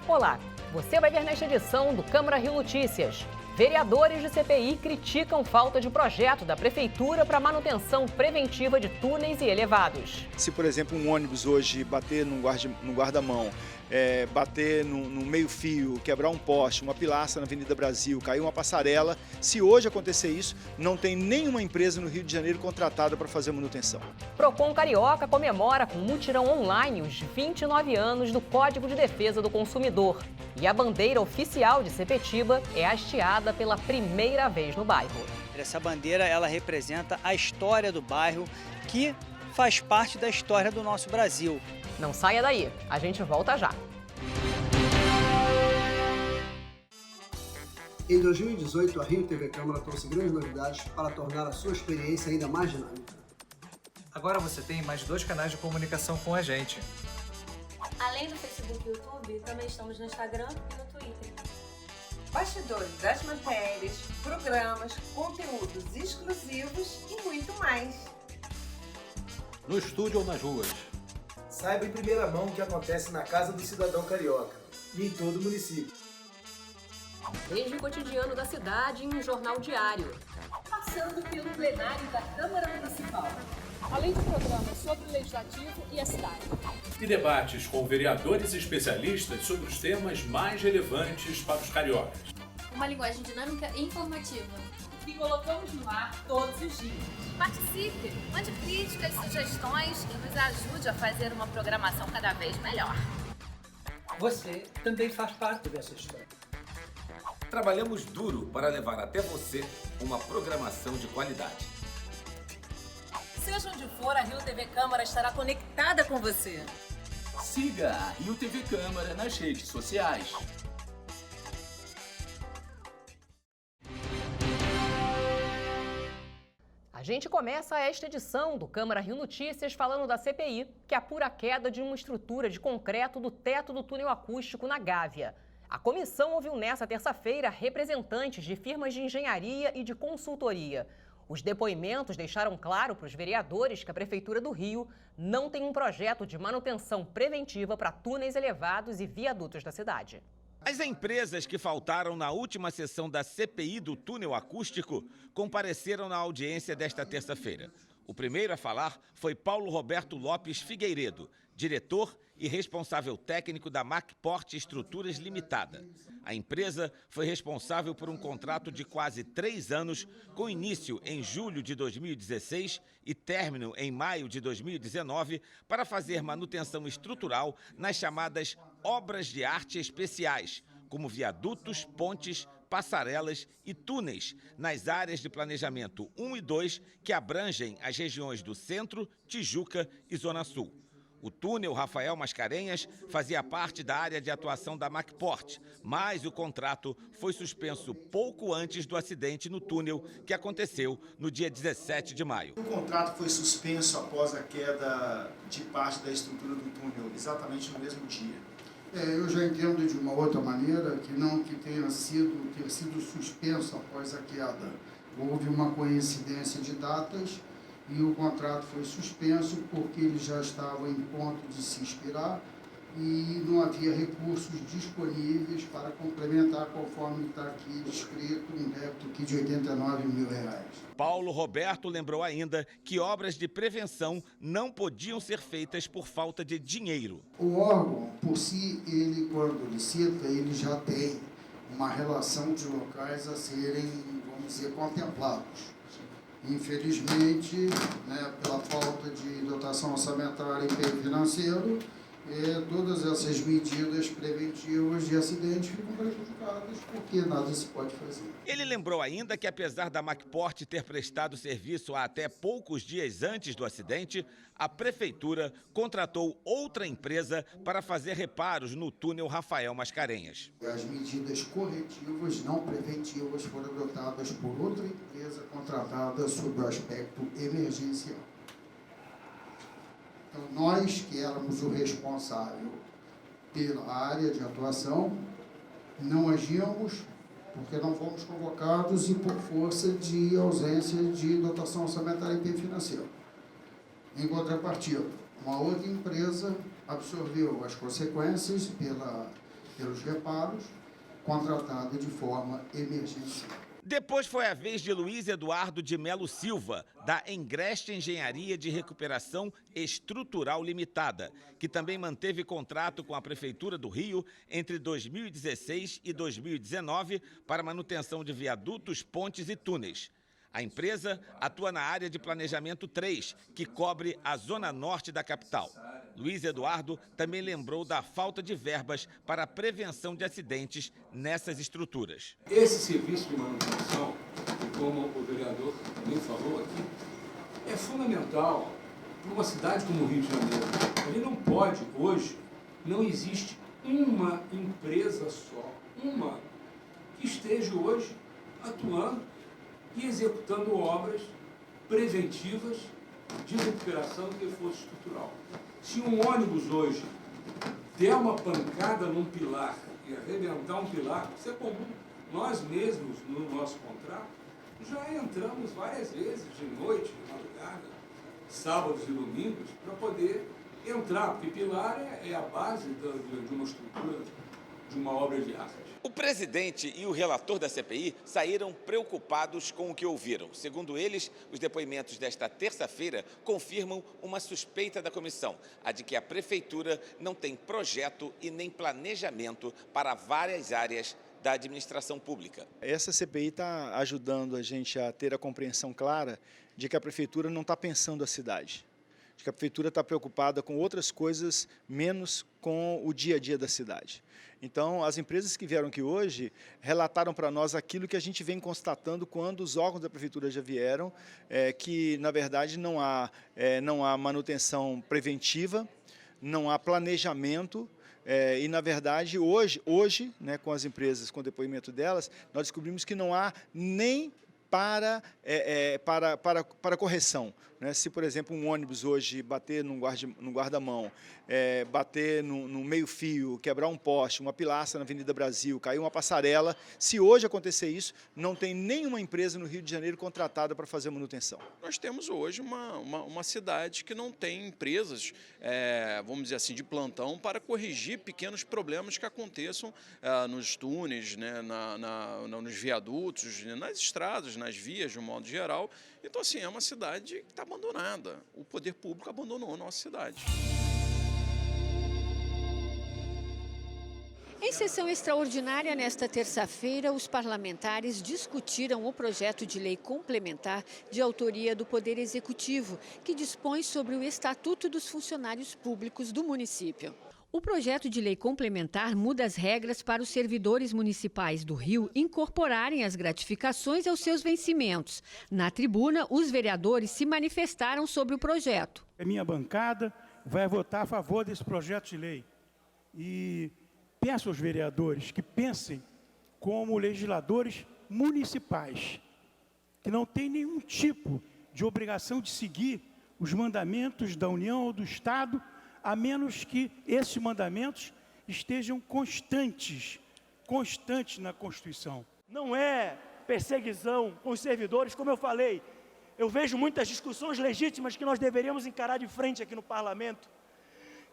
Olá, você vai ver nesta edição do Câmara Rio Notícias. Vereadores de CPI criticam falta de projeto da Prefeitura para manutenção preventiva de túneis e elevados. Se, por exemplo, um ônibus hoje bater num guarda-mão, bater no meio-fio, quebrar um poste, uma pilastra na Avenida Brasil, cair uma passarela, se hoje acontecer isso, não tem nenhuma empresa no Rio de Janeiro contratada para fazer manutenção. Procon Carioca comemora com mutirão online os 29 anos do Código de Defesa do Consumidor. E a bandeira oficial de Sepetiba é hasteada pela primeira vez no bairro. Essa bandeira, ela representa a história do bairro, que faz parte da história do nosso Brasil. Não saia daí, a gente volta já. Em 2018, a Rio TV Câmara trouxe grandes novidades para tornar a sua experiência ainda mais dinâmica. Agora você tem mais 2 canais de comunicação com a gente. Além do Facebook e YouTube, também estamos no Instagram e no Twitter. Bastidores das matérias, programas, conteúdos exclusivos e muito mais. No estúdio ou nas ruas. Saiba em primeira mão o que acontece na Casa do Cidadão Carioca e em todo o município. Desde o cotidiano da cidade em um jornal diário. Passando pelo plenário da Câmara Municipal. Além de programas sobre o Legislativo e a cidade. E debates com vereadores e especialistas sobre os temas mais relevantes para os cariocas. Uma linguagem dinâmica e informativa. Que colocamos no ar todos os dias. Participe, mande críticas, sugestões e nos ajude a fazer uma programação cada vez melhor. Você também faz parte dessa história. Trabalhamos duro para levar até você uma programação de qualidade. Seja onde for, a Rio TV Câmara estará conectada com você. Siga a Rio TV Câmara nas redes sociais. A gente começa esta edição do Câmara Rio Notícias falando da CPI, que apura a queda de uma estrutura de concreto do teto do túnel acústico na Gávea. A comissão ouviu nesta terça-feira representantes de firmas de engenharia e de consultoria. Os depoimentos deixaram claro para os vereadores que a Prefeitura do Rio não tem um projeto de manutenção preventiva para túneis elevados e viadutos da cidade. As empresas que faltaram na última sessão da CPI do túnel acústico compareceram na audiência desta terça-feira. O primeiro a falar foi Paulo Roberto Lopes Figueiredo, diretor e responsável técnico da Macport Estruturas Limitada. A empresa foi responsável por um contrato de quase 3 anos, com início em julho de 2016 e término em maio de 2019, para fazer manutenção estrutural nas chamadas obras de arte especiais, como viadutos, pontes, passarelas e túneis, nas áreas de planejamento 1 e 2, que abrangem as regiões do Centro, Tijuca e Zona Sul. O túnel Rafael Mascarenhas fazia parte da área de atuação da Macport, mas o contrato foi suspenso pouco antes do acidente no túnel, que aconteceu no dia 17 de maio. O contrato foi suspenso após a queda de parte da estrutura do túnel, exatamente no mesmo dia. Eu já entendo de uma outra maneira que não que tenha sido suspenso após a queda. Houve uma coincidência de datas e o contrato foi suspenso porque ele já estava em ponto de se expirar e não havia recursos disponíveis para complementar, conforme está aqui descrito, um débito aqui de R$89 mil. Paulo Roberto lembrou ainda que obras de prevenção não podiam ser feitas por falta de dinheiro. O órgão, por si, ele quando licita, ele já tem uma relação de locais a serem, vamos dizer, contemplados. Infelizmente, pela falta de dotação orçamentária e empenho financeiro, todas essas medidas preventivas de acidentes ficam prejudicadas porque nada se pode fazer. Ele lembrou ainda que, apesar da Macport ter prestado serviço até poucos dias antes do acidente, a Prefeitura contratou outra empresa para fazer reparos no túnel Rafael Mascarenhas. As medidas corretivas, não preventivas, foram adotadas por outra empresa contratada sob o aspecto emergencial. Então, nós que éramos o responsável pela área de atuação, não agíamos porque não fomos convocados e por força de ausência de dotação orçamentária e empenho financeiro. Em contrapartida, uma outra empresa absorveu as consequências pela pelos reparos, contratada de forma emergencial. Depois foi a vez de Luiz Eduardo de Melo Silva, da Engreste Engenharia de Recuperação Estrutural Limitada, que também manteve contrato com a Prefeitura do Rio entre 2016 e 2019 para manutenção de viadutos, pontes e túneis. A empresa atua na área de planejamento 3, que cobre a zona norte da capital. Luiz Eduardo também lembrou da falta de verbas para a prevenção de acidentes nessas estruturas. Esse serviço de manutenção, como o vereador também falou aqui, é fundamental para uma cidade como o Rio de Janeiro. Ele não pode, hoje, não existe uma empresa só, uma, que esteja hoje atuando e executando obras preventivas de recuperação de reforço estrutural. Se um ônibus hoje der uma pancada num pilar e arrebentar um pilar, isso é comum. Nós mesmos, no nosso contrato, já entramos várias vezes, de noite, de madrugada, sábados e domingos, para poder entrar, porque pilar é a base de uma estrutura, de uma obra de arte. O presidente e o relator da CPI saíram preocupados com o que ouviram. Segundo eles, os depoimentos desta terça-feira confirmam uma suspeita da comissão, a de que a prefeitura não tem projeto e nem planejamento para várias áreas da administração pública. Essa CPI está ajudando a gente a ter a compreensão clara de que a prefeitura não está pensando a cidade, de que a prefeitura está preocupada com outras coisas, menos com o dia a dia da cidade. Então, as empresas que vieram aqui hoje relataram para nós aquilo que a gente vem constatando quando os órgãos da prefeitura já vieram, que, na verdade, não há manutenção preventiva, não há planejamento, e, na verdade, hoje, né, com as empresas, com o depoimento delas, nós descobrimos que não há nem para correção. Né? Se, por exemplo, um ônibus hoje bater num guarda-mão, bater no meio-fio, quebrar um poste, uma pilastra na Avenida Brasil, cair uma passarela, se hoje acontecer isso, não tem nenhuma empresa no Rio de Janeiro contratada para fazer manutenção. Nós temos hoje uma cidade que não tem empresas, vamos dizer assim, de plantão para corrigir pequenos problemas que aconteçam nos túneis, né, nos viadutos, nas estradas, nas vias, de um modo geral. Então, assim, é uma cidade que está abandonada. O poder público abandonou a nossa cidade. Em sessão extraordinária, nesta terça-feira, os parlamentares discutiram o projeto de lei complementar de autoria do Poder Executivo, que dispõe sobre o Estatuto dos Funcionários Públicos do município. O projeto de lei complementar muda as regras para os servidores municipais do Rio incorporarem as gratificações aos seus vencimentos. Na tribuna, os vereadores se manifestaram sobre o projeto. A minha bancada vai votar a favor desse projeto de lei. E peço aos vereadores que pensem como legisladores municipais, que não têm nenhum tipo de obrigação de seguir os mandamentos da União ou do Estado, a menos que esses mandamentos estejam constantes na Constituição. Não é perseguição com os servidores, como eu falei. Eu vejo muitas discussões legítimas que nós deveríamos encarar de frente aqui no Parlamento.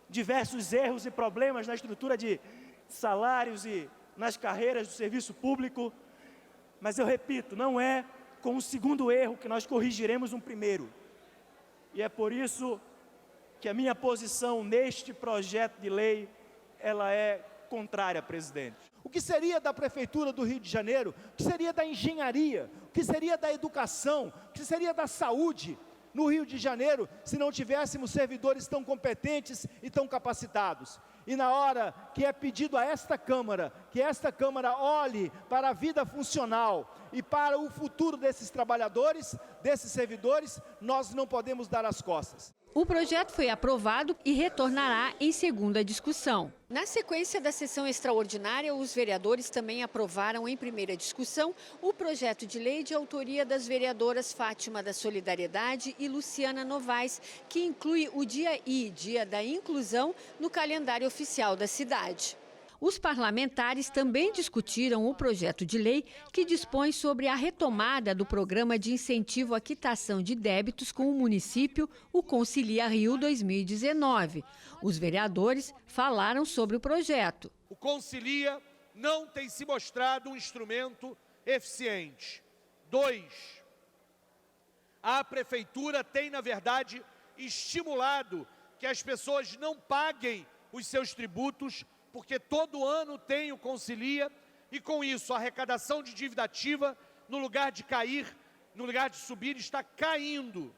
Diversos erros e problemas na estrutura de salários e nas carreiras do serviço público. Mas eu repito, não é com o segundo erro que nós corrigiremos um primeiro. E é por isso que a minha posição neste projeto de lei, ela é contrária, presidente. O que seria da Prefeitura do Rio de Janeiro? O que seria da engenharia? O que seria da educação? O que seria da saúde no Rio de Janeiro se não tivéssemos servidores tão competentes e tão capacitados? E na hora que é pedido a esta Câmara, que esta Câmara olhe para a vida funcional e para o futuro desses trabalhadores, desses servidores, nós não podemos dar as costas. O projeto foi aprovado e retornará em segunda discussão. Na sequência da sessão extraordinária, os vereadores também aprovaram em primeira discussão o projeto de lei de autoria das vereadoras Fátima da Solidariedade e Luciana Novaes, que inclui o Dia I, Dia da Inclusão, no calendário oficial da cidade. Os parlamentares também discutiram o projeto de lei que dispõe sobre a retomada do programa de incentivo à quitação de débitos com o município, o Concilia Rio 2019. Os vereadores falaram sobre o projeto. O Concilia não tem se mostrado um instrumento eficiente. 2, a prefeitura tem, na verdade, estimulado que as pessoas não paguem os seus tributos, porque todo ano tem o Concilia, e com isso a arrecadação de dívida ativa, no lugar de cair, no lugar de subir, está caindo.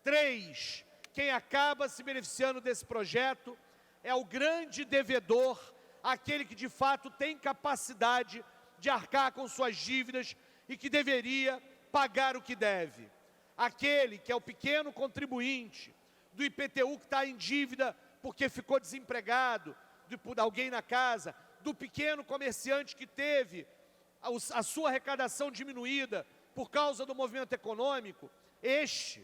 3, quem acaba se beneficiando desse projeto é o grande devedor, aquele que de fato tem capacidade de arcar com suas dívidas e que deveria pagar o que deve. Aquele que é o pequeno contribuinte do IPTU que está em dívida porque ficou desempregado, de alguém na casa, do pequeno comerciante que teve a sua arrecadação diminuída por causa do movimento econômico, este,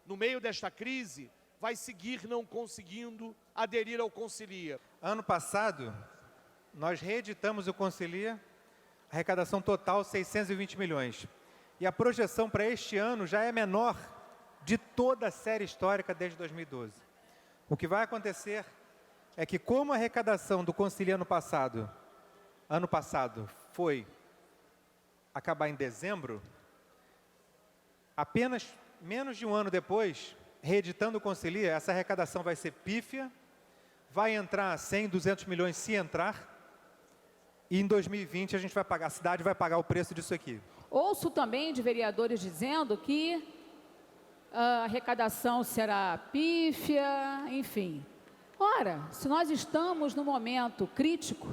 no meio desta crise, vai seguir não conseguindo aderir ao Concilia. Ano passado, nós reeditamos o Concilia, arrecadação total 620 milhões. E a projeção para este ano já é menor de toda a série histórica desde 2012. O que vai acontecer é que, como a arrecadação do Concilia ano passado foi acabar em dezembro, apenas menos de um ano depois, reeditando o Concilia, essa arrecadação vai ser pífia, vai entrar 100, 200 milhões se entrar, e em 2020 a gente vai pagar, a cidade vai pagar o preço disso aqui. Ouço também de vereadores dizendo que a arrecadação será pífia, enfim. Ora, se nós estamos num momento crítico,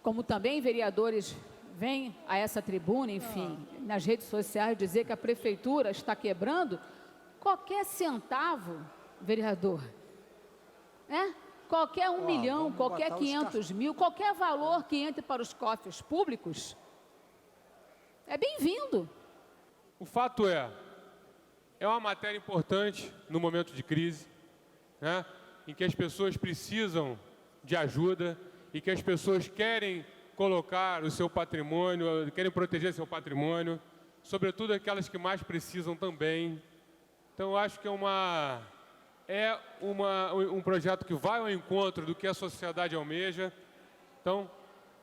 como também vereadores vêm a essa tribuna, enfim, nas redes sociais dizer que a prefeitura está quebrando, qualquer centavo, vereador, qualquer 1 milhão, qualquer 500 mil, qualquer valor que entre para os cofres públicos, é bem-vindo. O fato é uma matéria importante no momento de crise, em que as pessoas precisam de ajuda e que as pessoas querem colocar o seu patrimônio, querem proteger seu patrimônio, sobretudo aquelas que mais precisam também. Então, eu acho que um projeto que vai ao encontro do que a sociedade almeja. Então,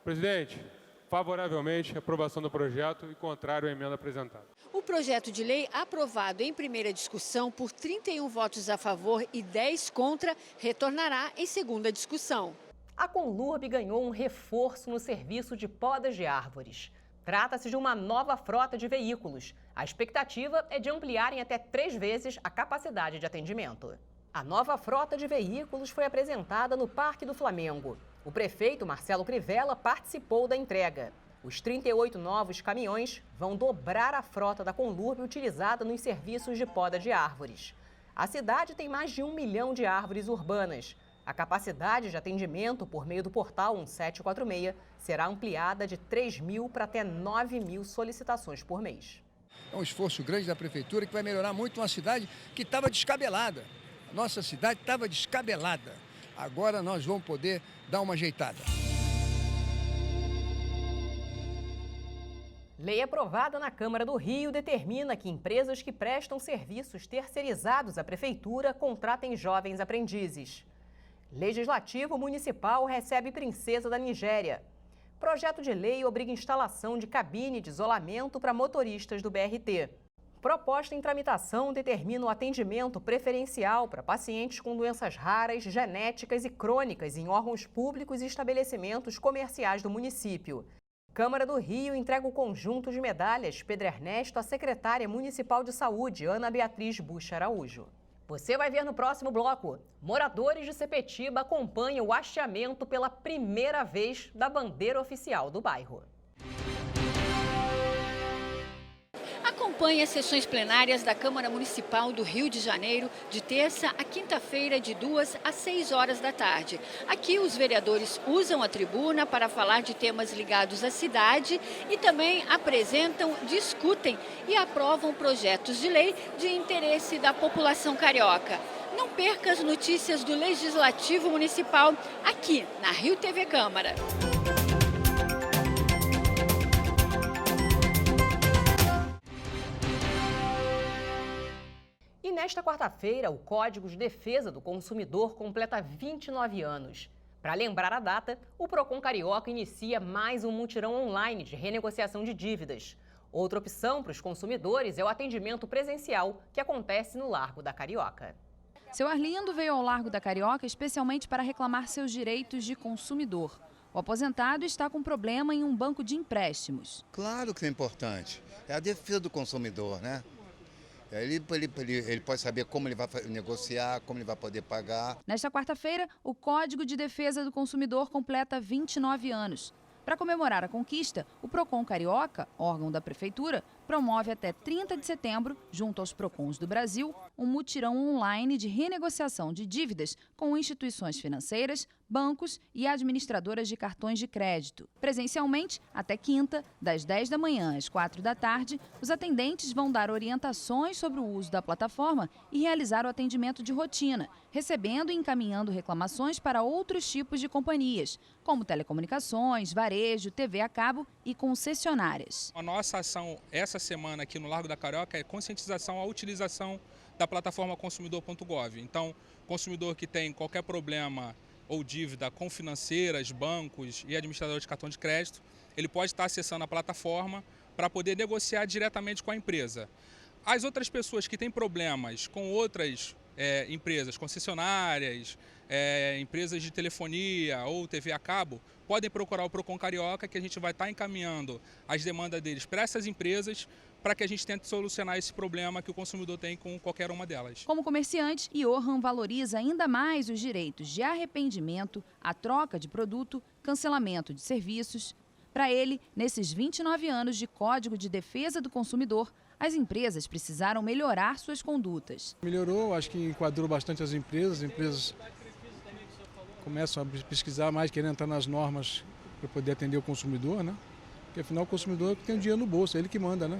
presidente, favoravelmente a aprovação do projeto e contrário à emenda apresentada. O projeto de lei, aprovado em primeira discussão por 31 votos a favor e 10 contra, retornará em segunda discussão. A Conlurb ganhou um reforço no serviço de podas de árvores. Trata-se de uma nova frota de veículos. A expectativa é de ampliarem até 3 vezes a capacidade de atendimento. A nova frota de veículos foi apresentada no Parque do Flamengo. O prefeito Marcelo Crivella participou da entrega. Os 38 novos caminhões vão dobrar a frota da Conlurb utilizada nos serviços de poda de árvores. A cidade tem mais de 1 milhão de árvores urbanas. A capacidade de atendimento por meio do portal 1746 será ampliada de 3.000 para até 9.000 solicitações por mês. É um esforço grande da prefeitura que vai melhorar muito uma cidade que estava descabelada. Nossa cidade estava descabelada. Agora nós vamos poder dar uma ajeitada. Lei aprovada na Câmara do Rio determina que empresas que prestam serviços terceirizados à Prefeitura contratem jovens aprendizes. Legislativo Municipal recebe princesa da Nigéria. Projeto de lei obriga instalação de cabine de isolamento para motoristas do BRT. Proposta em tramitação determina o atendimento preferencial para pacientes com doenças raras, genéticas e crônicas em órgãos públicos e estabelecimentos comerciais do município. Câmara do Rio entrega o conjunto de medalhas Pedro Ernesto à secretária municipal de saúde, Ana Beatriz Buxa Araújo. Você vai ver no próximo bloco. Moradores de Sepetiba acompanham o hasteamento pela primeira vez da bandeira oficial do bairro. Acompanhe as sessões plenárias da Câmara Municipal do Rio de Janeiro de terça a quinta-feira, de 2 às 6 horas da tarde. Aqui os vereadores usam a tribuna para falar de temas ligados à cidade e também apresentam, discutem e aprovam projetos de lei de interesse da população carioca. Não perca as notícias do Legislativo Municipal aqui na Rio TV Câmara. E nesta quarta-feira, o Código de Defesa do Consumidor completa 29 anos. Para lembrar a data, o Procon Carioca inicia mais um mutirão online de renegociação de dívidas. Outra opção para os consumidores é o atendimento presencial, que acontece no Largo da Carioca. Seu Arlindo veio ao Largo da Carioca especialmente para reclamar seus direitos de consumidor. O aposentado está com problema em um banco de empréstimos. Claro que é importante. É a defesa do consumidor, né? Ele pode saber como ele vai negociar, como ele vai poder pagar. Nesta quarta-feira, o Código de Defesa do Consumidor completa 29 anos. Para comemorar a conquista, o Procon Carioca, órgão da Prefeitura, promove até 30 de setembro, junto aos Procons do Brasil, um mutirão online de renegociação de dívidas com instituições financeiras, bancos e administradoras de cartões de crédito. Presencialmente, até quinta, das 10 da manhã às 4 da tarde, os atendentes vão dar orientações sobre o uso da plataforma e realizar o atendimento de rotina, recebendo e encaminhando reclamações para outros tipos de companhias, como telecomunicações, varejo, TV a cabo e concessionárias. A nossa ação essa semana aqui no Largo da Carioca é conscientização à utilização da plataforma consumidor.gov. Então, consumidor que tem qualquer problema ou dívida com financeiras, bancos e administradores de cartão de crédito, ele pode estar acessando a plataforma para poder negociar diretamente com a empresa. As outras pessoas que têm problemas com outras empresas, concessionárias, empresas de telefonia ou TV a cabo, podem procurar o Procon Carioca, que a gente vai estar encaminhando as demandas deles para essas empresas, para que a gente tente solucionar esse problema que o consumidor tem com qualquer uma delas. Como comerciante, Johan valoriza ainda mais os direitos de arrependimento, a troca de produto, cancelamento de serviços. Para ele, nesses 29 anos de Código de Defesa do Consumidor, as empresas precisaram melhorar suas condutas. Melhorou, acho que enquadrou bastante as empresas começam a pesquisar mais, querendo entrar nas normas para poder atender o consumidor, né? Porque afinal o consumidor tem o dinheiro no bolso, é ele que manda, né?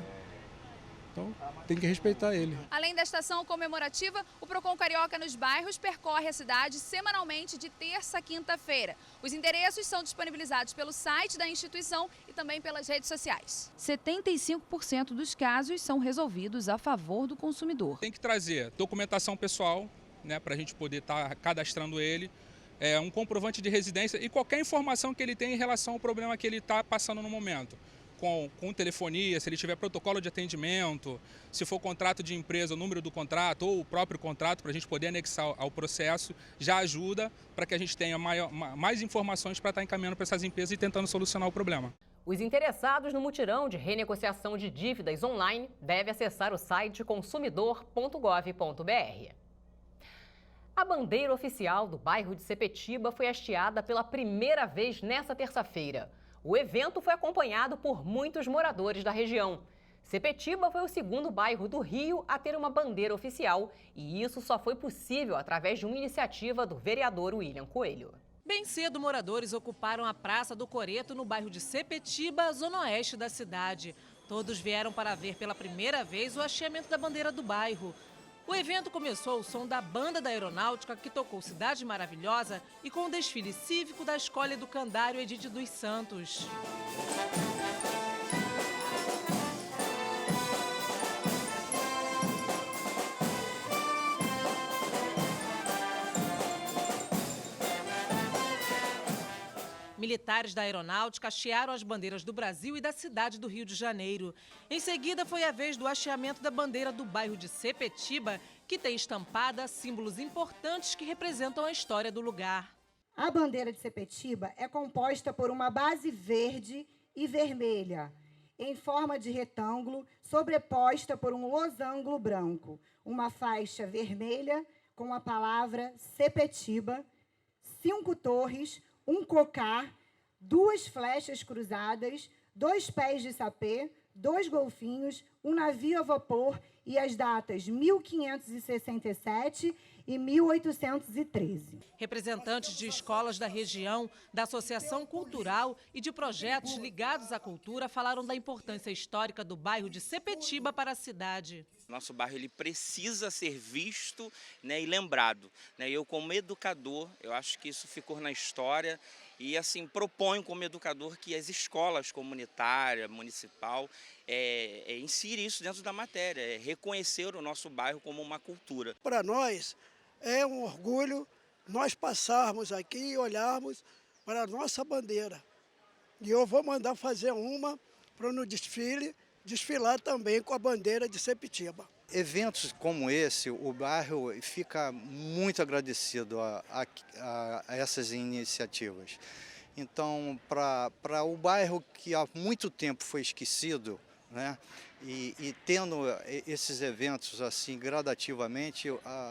Então tem que respeitar ele. Além da estação comemorativa, o Procon Carioca nos bairros percorre a cidade semanalmente de terça a quinta-feira. Os endereços são disponibilizados pelo site da instituição e também pelas redes sociais. 75% dos casos são resolvidos a favor do consumidor. Tem que trazer documentação pessoal, né, para a gente poder estar cadastrando ele. Um comprovante de residência e qualquer informação que ele tem em relação ao problema que ele está passando no momento. Com telefonia, se ele tiver protocolo de atendimento, se for contrato de empresa, o número do contrato ou o próprio contrato, para a gente poder anexar ao processo, já ajuda para que a gente tenha mais informações para estar encaminhando para essas empresas e tentando solucionar o problema. Os interessados no mutirão de renegociação de dívidas online devem acessar o site consumidor.gov.br. A bandeira oficial do bairro de Sepetiba foi hasteada pela primeira vez nesta terça-feira. O evento foi acompanhado por muitos moradores da região. Sepetiba foi o segundo bairro do Rio a ter uma bandeira oficial e isso só foi possível através de uma iniciativa do vereador William Coelho. Bem cedo, moradores ocuparam a Praça do Coreto, no bairro de Sepetiba, zona oeste da cidade. Todos vieram para ver pela primeira vez o hasteamento da bandeira do bairro. O evento começou ao som da Banda da Aeronáutica, que tocou Cidade Maravilhosa, e com o desfile cívico da Escola Educandário Edith dos Santos. Militares da Aeronáutica hastearam as bandeiras do Brasil e da cidade do Rio de Janeiro. Em seguida, foi a vez do hasteamento da bandeira do bairro de Sepetiba, que tem estampada símbolos importantes que representam a história do lugar. A bandeira de Sepetiba é composta por uma base verde e vermelha, em forma de retângulo, sobreposta por um losango branco, uma faixa vermelha com a palavra Sepetiba, 5 torres, um cocar, 2 flechas cruzadas, 2 pés de sapê, 2 golfinhos, um navio a vapor e as datas 1567 e 1813. Representantes de escolas da região, da Associação Cultural e de projetos ligados à cultura falaram da importância histórica do bairro de Sepetiba para a cidade. Nosso bairro ele precisa ser visto, né, e lembrado. Eu, como educador, eu acho que isso ficou na história e assim proponho como educador que as escolas comunitárias, municipal, inserir isso dentro da matéria, reconhecer o nosso bairro como uma cultura. Para nós é um orgulho nós passarmos aqui e olharmos para a nossa bandeira. E eu vou mandar fazer uma para no desfile desfilar também com a bandeira de Sepetiba. Eventos como esse, o bairro fica muito agradecido a essas iniciativas. Então, para o bairro que há muito tempo foi esquecido, né, e tendo esses eventos assim gradativamente,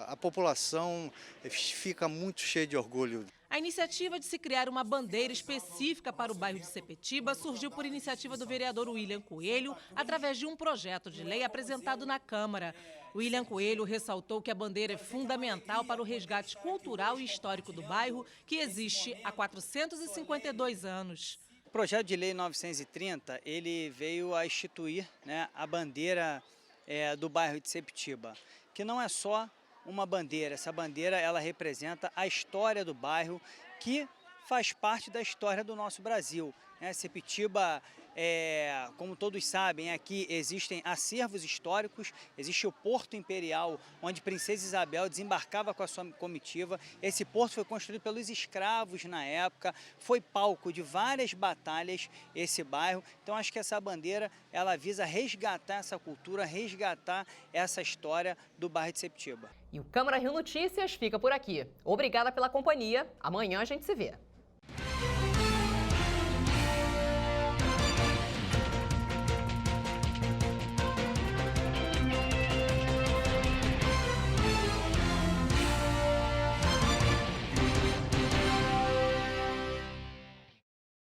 a população fica muito cheia de orgulho. A iniciativa de se criar uma bandeira específica para o bairro de Sepetiba surgiu por iniciativa do vereador William Coelho, através de um projeto de lei apresentado na Câmara. William Coelho ressaltou que a bandeira é fundamental para o resgate cultural e histórico do bairro, que existe há 452 anos. O projeto de lei 930, ele veio a instituir, né, a bandeira do bairro de Sepetiba, que não é só uma bandeira. Essa bandeira ela representa a história do bairro, que faz parte da história do nosso Brasil. Sepetiba, como todos sabem, aqui existem acervos históricos, existe o Porto Imperial, onde Princesa Isabel desembarcava com a sua comitiva. Esse porto foi construído pelos escravos na época, foi palco de várias batalhas esse bairro. Então acho que essa bandeira ela visa resgatar essa cultura, resgatar essa história do bairro de Sepetiba. E o Câmara Rio Notícias fica por aqui. Obrigada pela companhia. Amanhã a gente se vê.